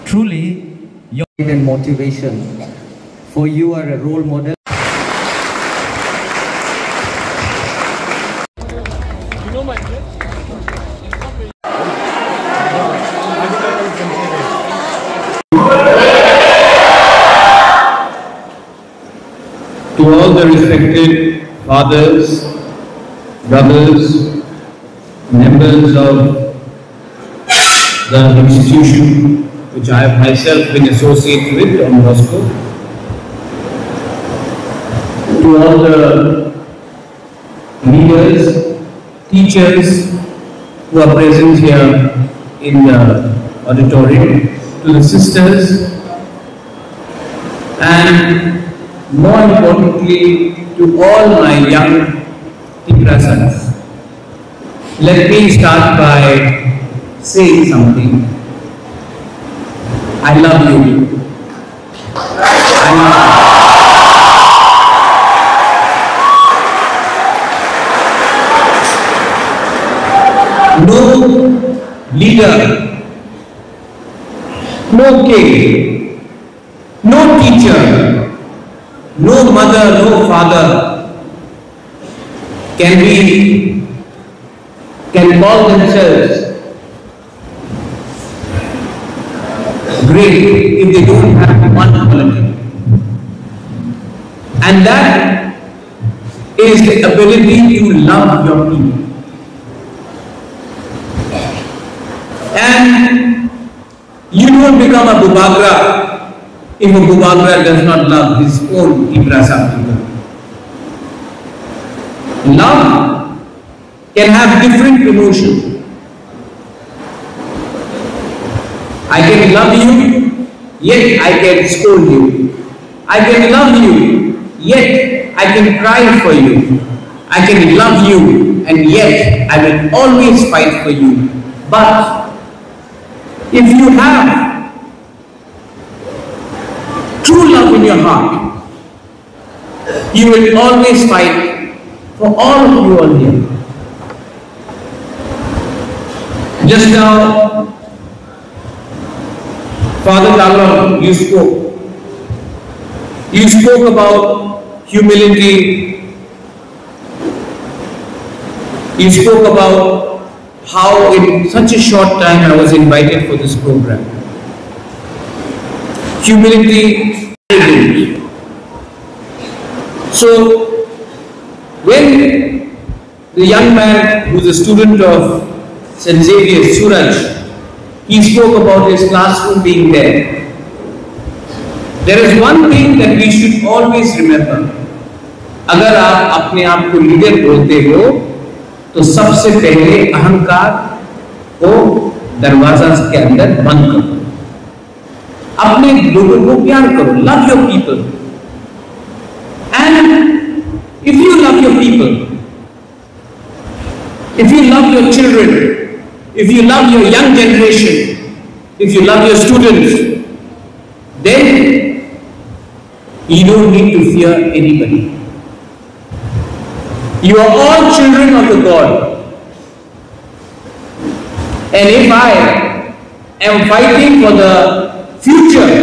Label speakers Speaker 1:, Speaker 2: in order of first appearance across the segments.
Speaker 1: Truly, your and motivation, for you are a role model.
Speaker 2: To all the respected fathers, brothers, members of the institution which I have myself been associated with, Don Bosco, to all the leaders, teachers who are present here in the auditorium, to the sisters, and more importantly to all my young Tiprasas. Let me start by saying something. I love you. I love you. No leader, no king, no teacher, no mother, no father can call themselves great if they don't have one quality. And that is the ability to love your people. And you don't become a Bubagra if a Bubagra does not love his own Tiprasa people. Love can have different emotions. I can love you, yet I can scold you. I can love you, yet I can cry for you. I can love you, and yet I will always fight for you. But if you have true love in your heart, you will always fight for all of you all here. Just now, Father Talon, you spoke. You spoke about humility. You spoke about how in such a short time I was invited for this program. Humility. So, when the young man who is a student of St. Xavier, Suraj, he spoke about his classroom being there. There is one thing that we should always remember. अगर आप अपने आप को leader बोलते हो, तो सबसे पहले अहंकार को दरवाजा के अंदर बंद करो. अपने लोगों को प्यार करो. Love your people. And if you love your people, if you love your children, if you love your young generation, if you love your students, then you don't need to fear anybody. You are all children of the God. And if I am fighting for the future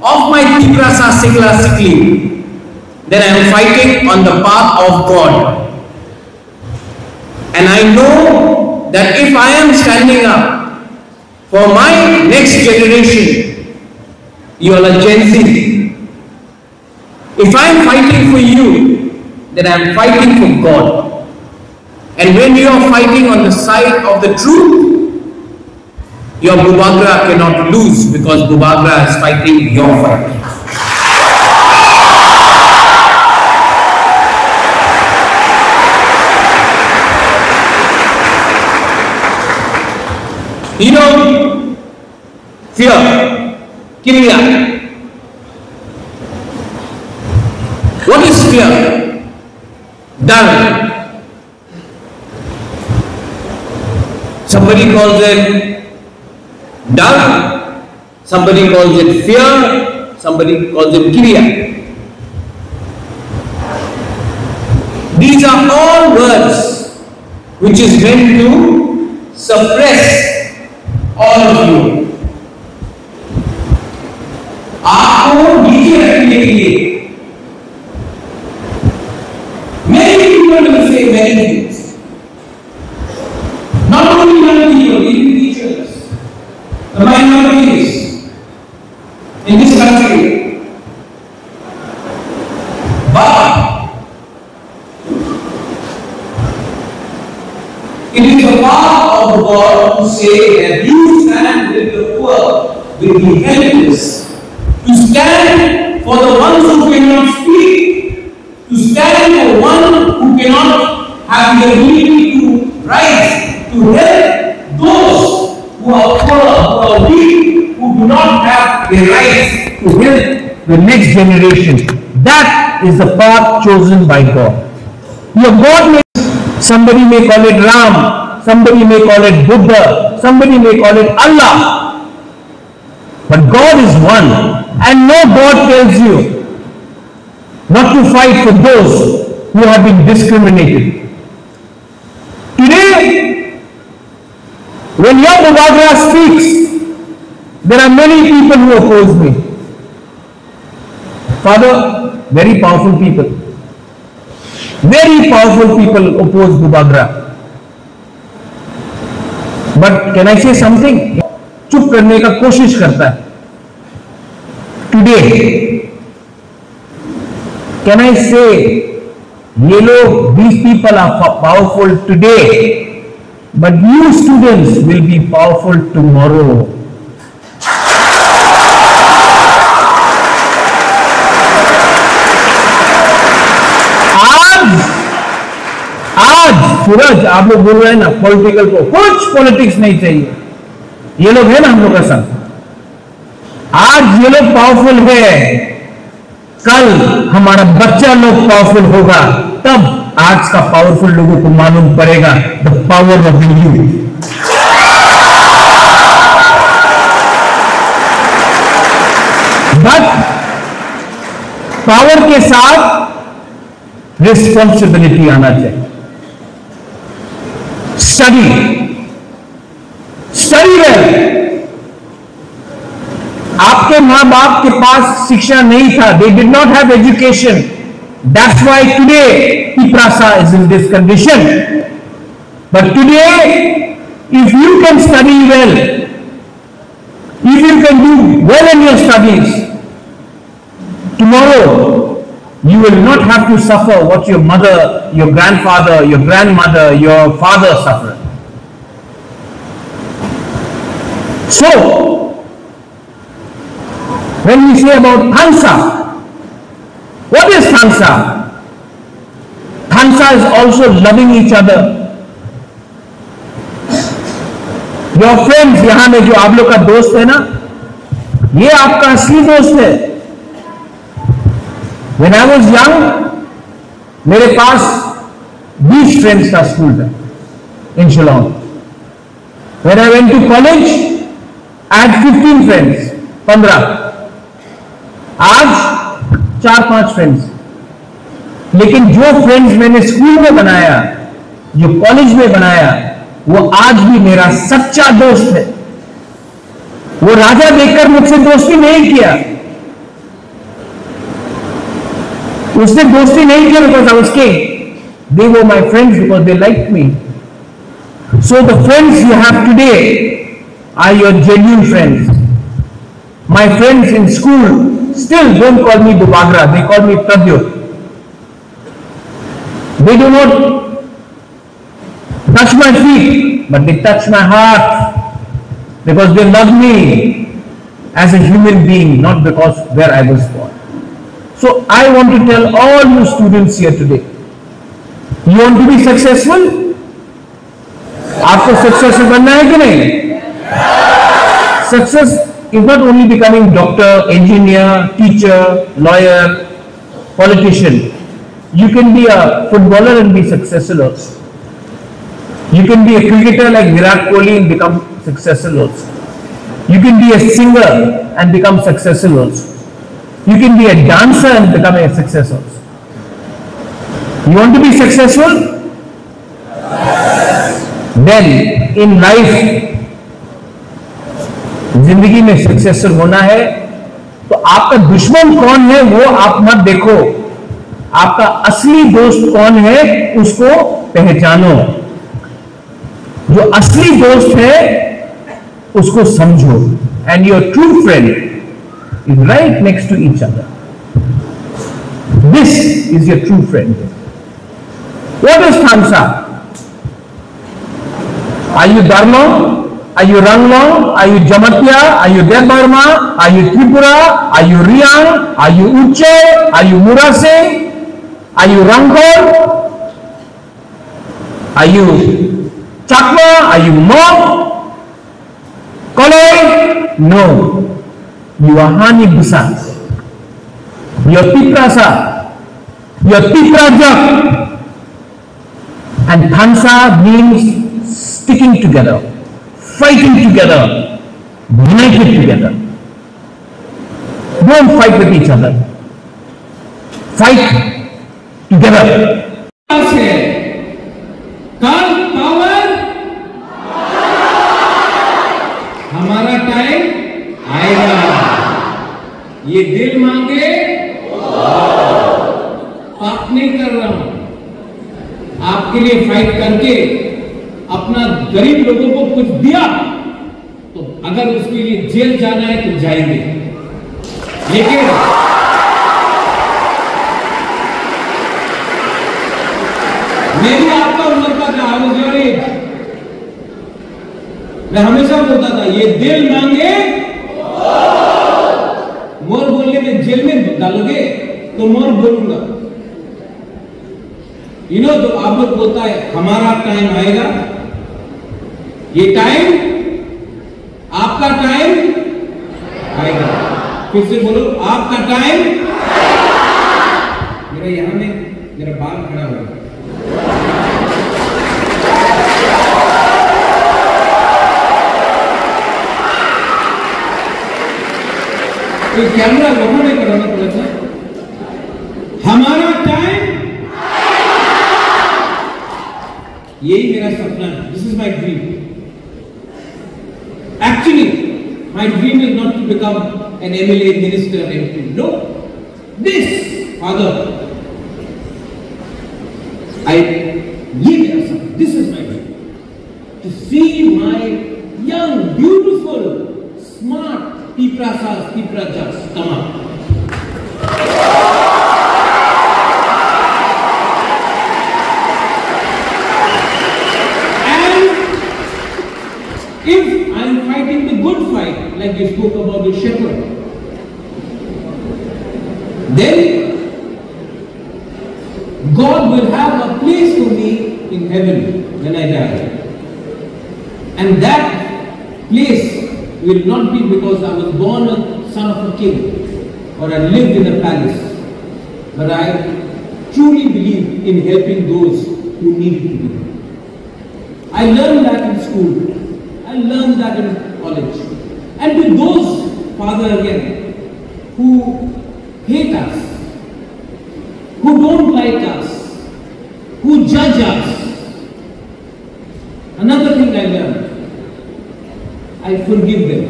Speaker 2: of my Tiprasa Singla Sikli, then I am fighting on the path of God. And I know that if I am standing up for my next generation, you are a Gen Z. If I am fighting for you, then I am fighting for God. And when you are fighting on the side of the truth, your Bubagra cannot lose, because Bubagra is fighting your fight. You know, fear, Kirya. What is fear? Dull. Somebody calls it dull, somebody calls it fear, somebody calls it kriya. These are all words which is meant to suppress all of you. आपको नीचे रखने के लिए many people will say many things. Not only young people, even teachers, the minorities in this country. But it is the power of God to say that you stand with the poor, with the helpless, to stand for the ones who cannot speak, to stand for one who cannot have the ability to rise, to help those who are poor, who are weak, who do not have the rights to help the next generation. That is the path chosen by God. Your God may, somebody may call it Ram, somebody may call it Buddha, somebody may call it Allah. But God is one, and no God tells you not to fight for those who have been discriminated. Today, when Young Bubagra speaks, there are many people who oppose me. Father, very powerful people. Very powerful people oppose Bubagra. But can I say something? चुप करने का कोशिश करता है. Today, can I say, ये लोग, these people are powerful today, but you students will be powerful tomorrow. आज सूरज आप लोग बोल रहे हैं ना पॉलिटिकल को, कुछ पॉलिटिक्स नहीं चाहिए, ये लोग है ना हम लोग का संग. आज ये लोग पावरफुल है, कल हमारा बच्चा लोग पावरफुल होगा, तब आज का पावरफुल लोगों को मालूम पड़ेगा the power of the youth. But power के साथ रिस्पॉन्सिबिलिटी आना चाहिए. Study well. आपके मां बाप के पास शिक्षा नहीं था, they did not have education. That's why today Tiprasa is in this condition. But today, if you can study well, if you can do well in your studies, tomorrow you will not have to suffer what your mother, your grandfather, your grandmother, your father suffered. So, when we say about Thansa, what is Thansa? Thansa is also loving each other. Your friends, यहां में जो आप लोग का दोस्त है ना, ये आपका असली दोस्त है. When I was young, मेरे पास 20 friends का स्कूल था in Shillong. When I went to college, I had 15 friends, 15. आज 4-5 फ्रेंड्स. लेकिन जो फ्रेंड्स मैंने स्कूल में बनाया, जो कॉलेज में बनाया, वो आज भी मेरा सच्चा दोस्त है. वो राजा देखकर मुझसे दोस्ती नहीं किया, उसने दोस्ती नहीं किया because I was king. They were my friends because they liked me. So the friends you have today are your genuine friends. My friends in school still don't call me Bubagra, they call me Pradyut. They do not touch my feet, but they touch my heart because they love me as a human being, not because where I was born. So I want to tell all you students here today, you want to be successful? आपको successful बनना है कि नहीं? Success is not only becoming doctor, engineer, teacher, lawyer. politician. You can be a footballer and be successful also. You can be a cricketer like Virat Kohli and become successful also. You can be a singer and become successful also. You can be a dancer and become a success also. You want to be successful? Then in life, जिंदगी में successful होना है तो आपका दुश्मन कौन है वो आप मत देखो, आपका असली दोस्त कौन है उसको पहचानो। जो असली दोस्त है उसको समझो। And your true friend is right next to each other. This is your true friend. What is थामसा? Are you Darlong? Are you Ranglong? Are you Jamatia? Are you Debarma? Are you Tripura? Are you Riang? Are you Uche? Are you Murase? Are you Rangkor? Are you Chakma? Are you Mok? Koloi? No. You are Hani Busa. You are Tiprasa. You are Tiprajak. And Thansa means sticking together, fighting together, united together. Don't fight with each other. Fight together.
Speaker 3: कल power, हमारा time आएगा। ये दिल मांगे, पाप नहीं कर रहा हूं, आपके लिए फाइट करके अपना गरीब लोगों को कुछ दिया तो अगर उसके लिए जेल जाना है तो जाएंगे, लेकिन मेरी आपका उम्र का था, मैं हमेशा बोलता था ये दिल मांगे मोर बोलने में जेल में डालोगे तो मोर बोलूंगा। तो आप लोग बोलता है हमारा टाइम आएगा, ये टाइम आपका टाइम आएगा। फिर से बोलो आपका टाइम। मेरा यहां में मेरा बाल खड़ा हो गया। तो कैमरा वहां नहीं कराना पड़ा था। हमारा टाइम, यही मेरा सपना है। This is my dream. Actually, my dream is not to become an MLA, minister, MP. No. This, Father, this is my dream. To see my young, beautiful, smart Tiprasas, Tiprajaks come up. If I am fighting the good fight, like you spoke about the shepherd, then God will have a place for me in heaven when I die. And that place will not be because I was born a son of a king or I lived in a palace, but I truly believe in helping those who need it to be. I learned that in school. I learned that in college. And to those, Father, again, who hate us, who don't like us, who judge us, another thing I learned, I forgive them.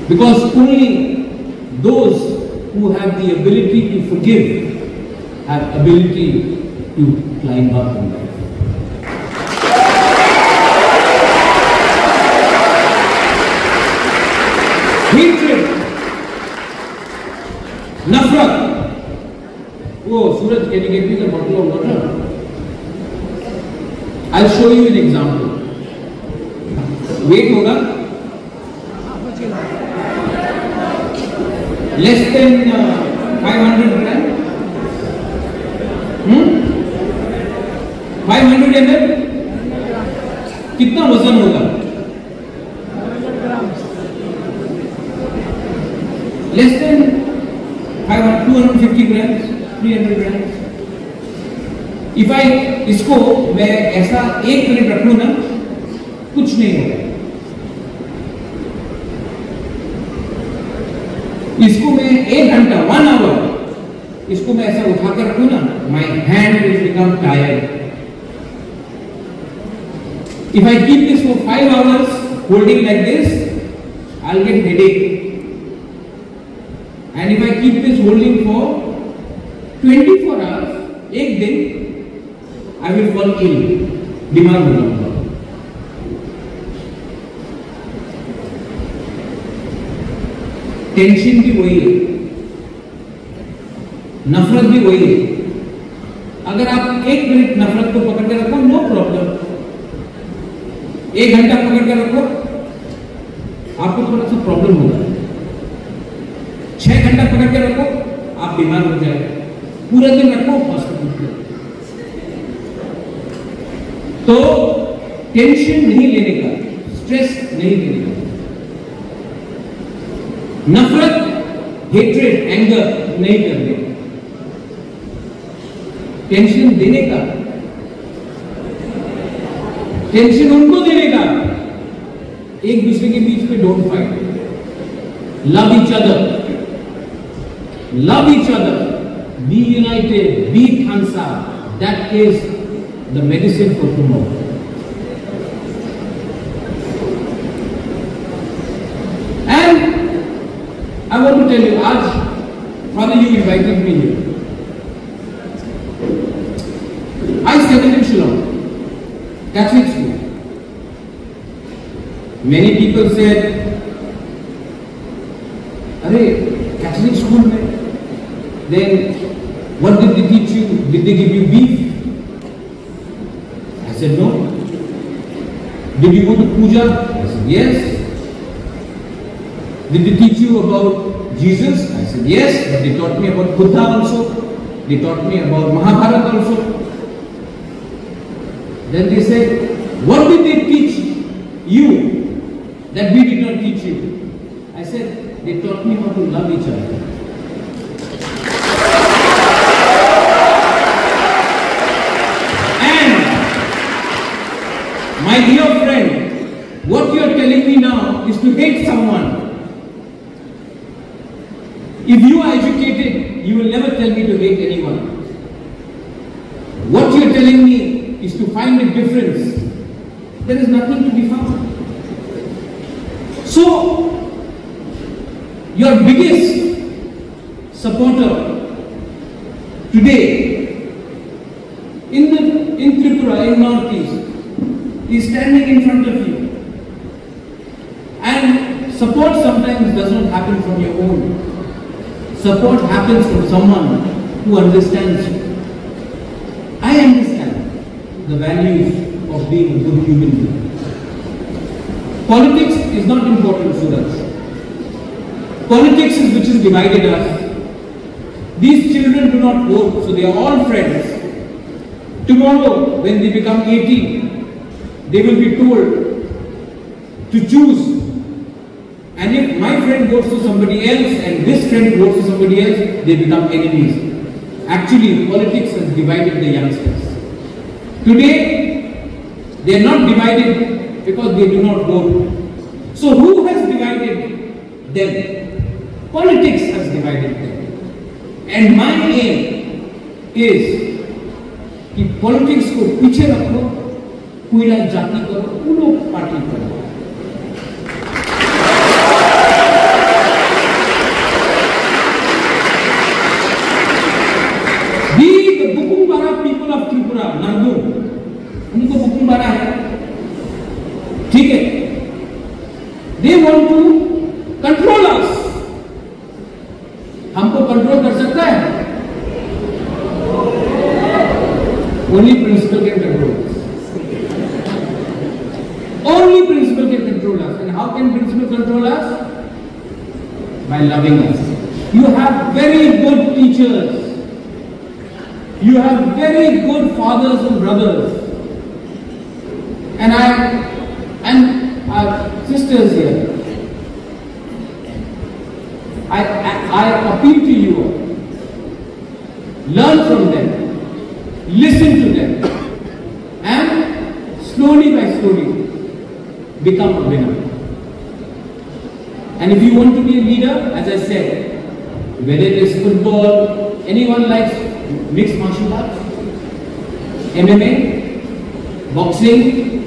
Speaker 3: Because only those who have the ability to forgive have ability to climb up in life. Hatred, nafrat. Oh, Suraj, can you get me the bottle of water? I'll show you an example. Weight होगा less than 500 gram. 500 ml कितना वजन होगा? less than 250 300 grams. If I इसको मैं ऐसा 1 minute रखूं ना, कुछ नहीं होगा. इसको मैं 1 घंटा 1 hour इसको मैं ऐसा उठाकर रखूं ना, my hand will become tired. If I keep this for 5 hours holding like this, I'll get headache. And if I keep this holding for 24 hours, एक दिन I will fall ill, बीमार हो जाऊंगा. टेंशन भी वही है, नफरत भी वही है. अगर आप 1 मिनट नफरत को पकड़ के रखो, नो प्रॉब्लम. 1 घंटा पकड़ के रखो, आपको थोड़ा सा प्रॉब्लम होगा. 6 घंटा पकड़ के रखो, आप बीमार हो जाएगा. पूरा दिन रखो, हॉस्पिटल. तो टेंशन नहीं लेने का, स्ट्रेस नहीं लेने का. नफरत, हेट्रेड, एंगर नहीं करने का. टेंशन देने का, टेंशन उनको देने का. एक दूसरे के बीच में don't fight. Love each other, love each other, be united, be Khansa. That is the medicine for tomorrow. And I want to tell you, Aj, Father, you invited me here. I studied in Shillong, Catholic school. Many people said, "Arey, Catholic school mein, then what did they teach you? Did they give you beef?" I said, "No." "Did you go to puja?" I said, "Yes." "Did they teach you about Jesus?" I said, "Yes." But they taught me about Buddha also. They taught me about Mahabharata also. Then they said, "What did they teach you that we did not teach you?" I said, "They taught me how to love each other." My dear friend, what you are telling me now is to hate someone. If you are educated, you will never tell me to hate anyone. What you are telling me is to find a difference. There is nothing to be found. So, your biggest supporter today in Tripura, in Northeast, is standing in front of you. And support sometimes does not happen from your own. Support happens from someone who understands you. I understand the values of being a good human being. Politics is not important to us. Politics is which has divided us. These children do not vote, so they are all friends. Tomorrow, when they become 18, they will be told to choose. And if my friend votes to somebody else and this friend votes to somebody else, they become enemies. Actually, politics has divided the youngsters. Today, they are not divided because they do not vote. So who has divided them? Politics has divided them. And my aim is कि politics को पीछे रखो, कोयला जाति करो, उन party करो. We, the Bukumbara people of Tripura, Nardu, उनको बुकुम्बारा है, ठीक है? They want to control us. हमको कंट्रोल कर सकता है? Only principle can control us. Only principle can control us. And how can principle control us? By loving us. You have very good teachers. You have very good fathers and brothers. And our sisters here. I appeal to you. learn from them, listen to them, and slowly by slowly become a winner. And if you want to be a leader, as I said, whether it is football, anyone likes mixed martial arts, MMA, boxing,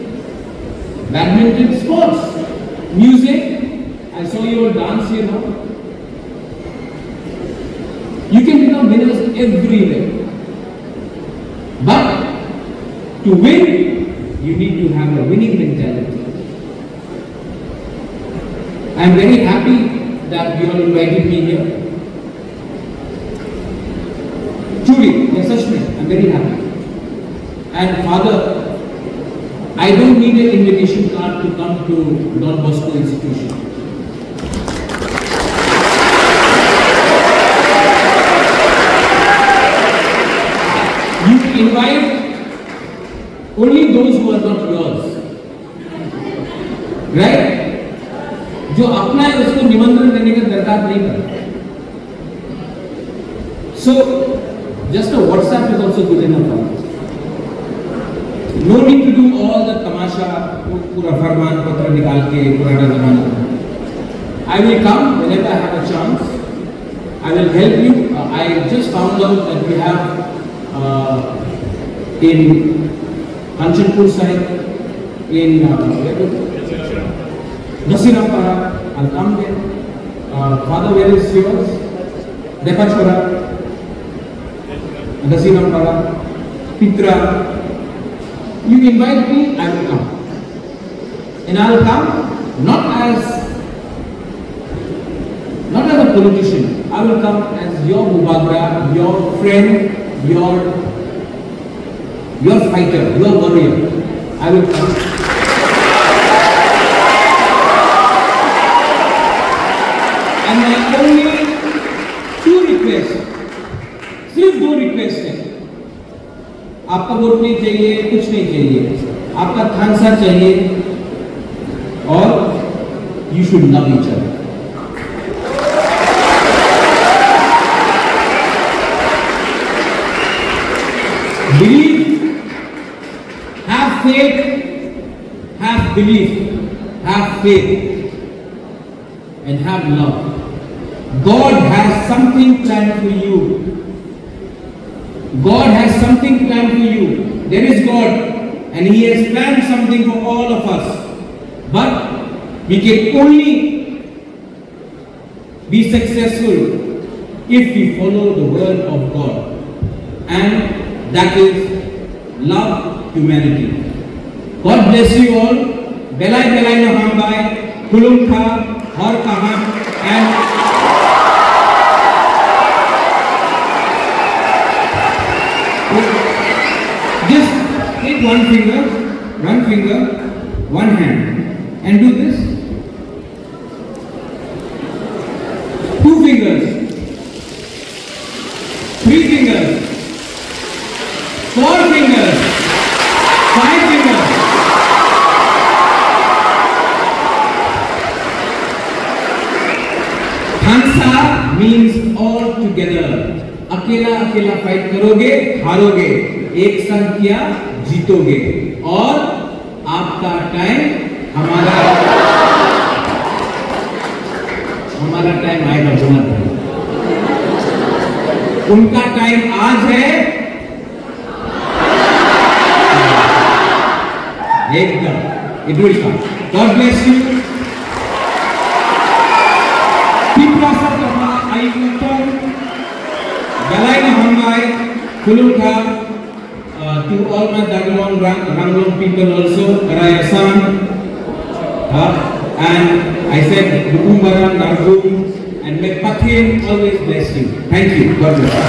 Speaker 3: badminton, sports, music. I saw your dance here now. You can become winners everywhere. But to win, you need to have a winning mentality. I am very happy that you all invited me here. Truly, yes, such men, I am very happy. And Father, I don't need an invitation card to come to Don Bosco Institution. You invite only those who are not yours. Right? जो अपना है उसको निमंत्रण देने का दरकार नहीं पड़ता. So, just a WhatsApp is also good enough. No need to do all the tamasha, पूरा फरमान पत्र निकाल के पुराना जमाना. I will come whenever I have a chance. I will help you. I just found out that we have in Kanchanpur side, in Nasirampara, I'll come there. Father, where is yours? Depachora, Nasirampara, Pitra. You invite me, I will come. And I will come not as a politician. I will come as your Mubagra, your friend, your fighter, your warrior. I will come. And my only two requests, सिर्फ दो request है. आपका vote नहीं चाहिए, कुछ नहीं चाहिए. आपका थानसा चाहिए और you should love each other. Believe, have faith, have belief, have faith, and have love. God has something planned for you. God has something planned for you. There is God, and He has planned something for all of us. But we can only be successful if we follow the word of God. And that is love humanity. God bless you all. Belai belai na hambai, kulum kha, har kahan, and just take one finger, one hand, and do this. Two fingers, three fingers, four fingers, five fingers. Hansa means all together. अकेला अकेला fight करोगे, हारोगे. एक साथ किया, जीतोगे. और आपका time हमारा time आएगा बहुत. उनका टाइम आज है. एकदम. It will come. God bless you. Piprasa kama ayutan. Galai na hambai, kulukha. To all my Dagalong, Ranglong people also, Rayasan. And I said, Bukumbaran, Nargum, and may Pathin always bless you. Thank you. God bless you.